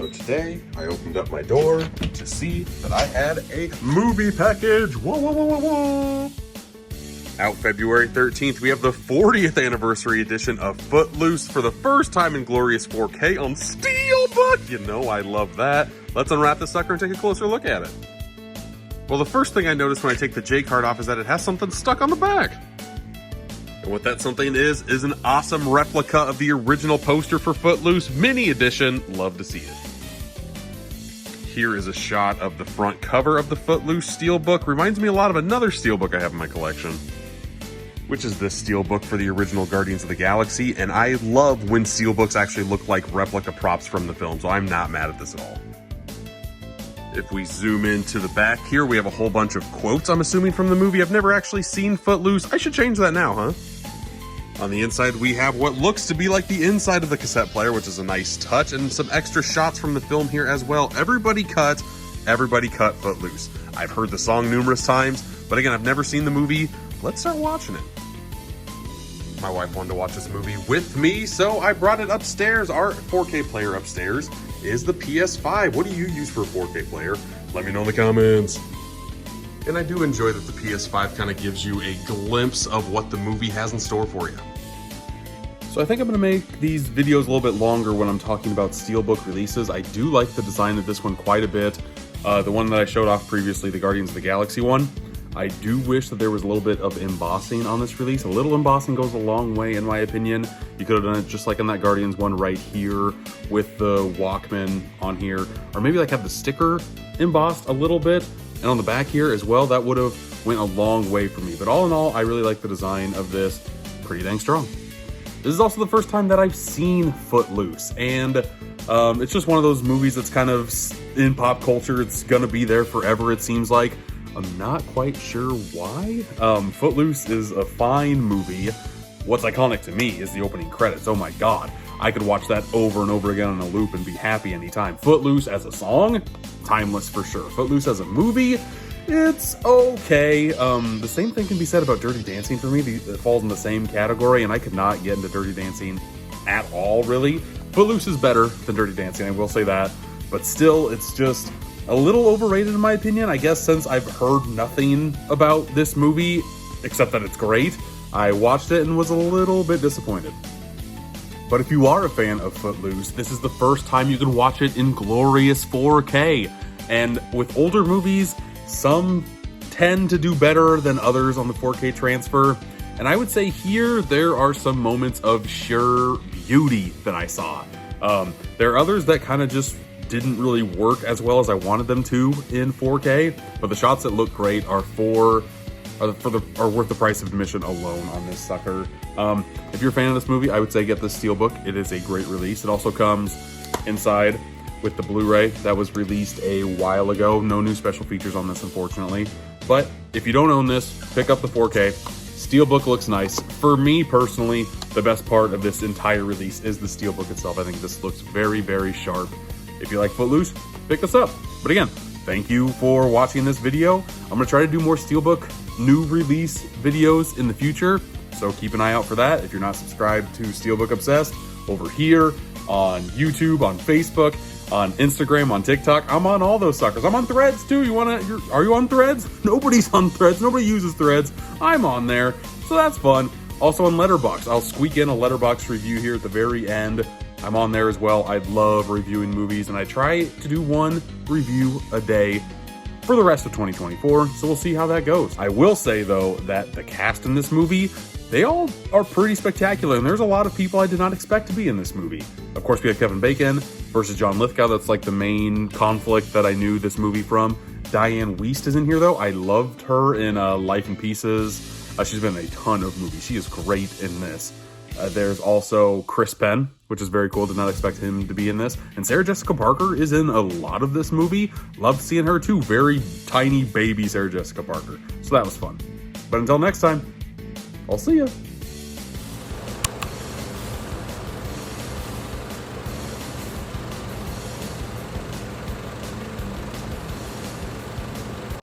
So today, I opened up my door to see that I had a movie package. Whoa, whoa, whoa, whoa, whoa. Out February 13th, we have the 40th anniversary edition of Footloose for the first time in glorious 4K on Steelbook. You know I love that. Let's unwrap this sucker and take a closer look at it. Well, the first thing I notice when I take the J card off is that it has something stuck on the back. And what that something is an awesome replica of the original poster for Footloose mini edition. Love to see it. Here is a shot of the front cover of the Footloose Steelbook. Reminds me a lot of another Steelbook I have in my collection, which is this Steelbook for the original Guardians of the Galaxy. And I love when Steelbooks actually look like replica props from the film, so I'm not mad at this at all. If we zoom into the back here, we have a whole bunch of quotes, I'm assuming, from the movie. I've never actually seen Footloose. I should change that now, huh? On the inside, we have what looks to be like the inside of the cassette player, which is a nice touch, and some extra shots from the film here as well. Everybody cut Footloose. I've heard the song numerous times, but again, I've never seen the movie. Let's start watching it. My wife wanted to watch this movie with me, so I brought it upstairs. Our 4K player upstairs is the PS5. What do you use for a 4K player? Let me know in the comments. And I do enjoy that the PS5 kind of gives you a glimpse of what the movie has in store for you. So I think I'm going to make these videos a little bit longer when I'm talking about Steelbook releases. I do like the design of this one quite a bit. The one that I showed off previously, the Guardians of the Galaxy one. I do wish that there was a little bit of embossing on this release. A little embossing goes a long way, in my opinion. You could have done it just like on that Guardians one right here with the Walkman on here. Or maybe like have the sticker embossed a little bit. And on the back here as well, that would have went a long way for me. But all in all, I really like the design of this. Pretty dang strong. This is also the first time that I've seen Footloose. And it's just one of those movies that's kind of in pop culture. It's gonna be there forever, it seems like. I'm not quite sure why. Footloose is a fine movie. What's iconic to me is the opening credits. Oh my god. I could watch that over and over again on a loop and be happy anytime. Footloose as a song, timeless for sure. Footloose as a movie, it's okay. The same thing can be said about Dirty Dancing for me. It falls in the same category, and I could not get into Dirty Dancing at all, really. Footloose is better than Dirty Dancing, I will say that. But still, it's just a little overrated in my opinion. I guess since I've heard nothing about this movie, except that it's great, I watched it and was a little bit disappointed. But if you are a fan of Footloose, this is the first time you can watch it in glorious 4K. And with older movies, some tend to do better than others on the 4K transfer. And I would say here, there are some moments of sheer beauty that I saw. There are others that kind of just didn't really work as well as I wanted them to in 4K, but the shots that look great are worth the price of admission alone on this sucker. If you're a fan of this movie, I would say get this Steelbook. It is a great release. It also comes inside with the Blu-ray that was released a while ago. No new special features on this, unfortunately. But if you don't own this, pick up the 4K. Steelbook looks nice. For me personally, the best part of this entire release is the Steelbook itself. I think this looks very, very sharp. If you like Footloose, pick this up. But again, thank you for watching this video. I'm gonna try to do more Steelbook new release videos in the future, so keep an eye out for that. If you're not subscribed to Steelbook Obsessed, over here on YouTube, on Facebook, on Instagram, on TikTok, I'm on all those suckers. I'm on Threads too. Are you on Threads? Nobody's on Threads. Nobody uses Threads. I'm on there, so that's fun. Also on Letterboxd. I'll squeak in a Letterboxd review here at the very end. I'm on there as well. I love reviewing movies, and I try to do one review a day for the rest of 2024, so we'll see how that goes. I will say, though, that the cast in this movie, they all are pretty spectacular, and there's a lot of people I did not expect to be in this movie. Of course, we have Kevin Bacon versus John Lithgow. That's like the main conflict that I knew this movie from. Diane Wiest is in here, though. I loved her in Life in Pieces. She's been in a ton of movies. She is great in this. There's also Chris Penn, which is very cool. Did not expect him to be in this. And Sarah Jessica Parker is in a lot of this movie. Loved seeing her too. Very tiny baby Sarah Jessica Parker. So that was fun. But until next time, I'll see ya.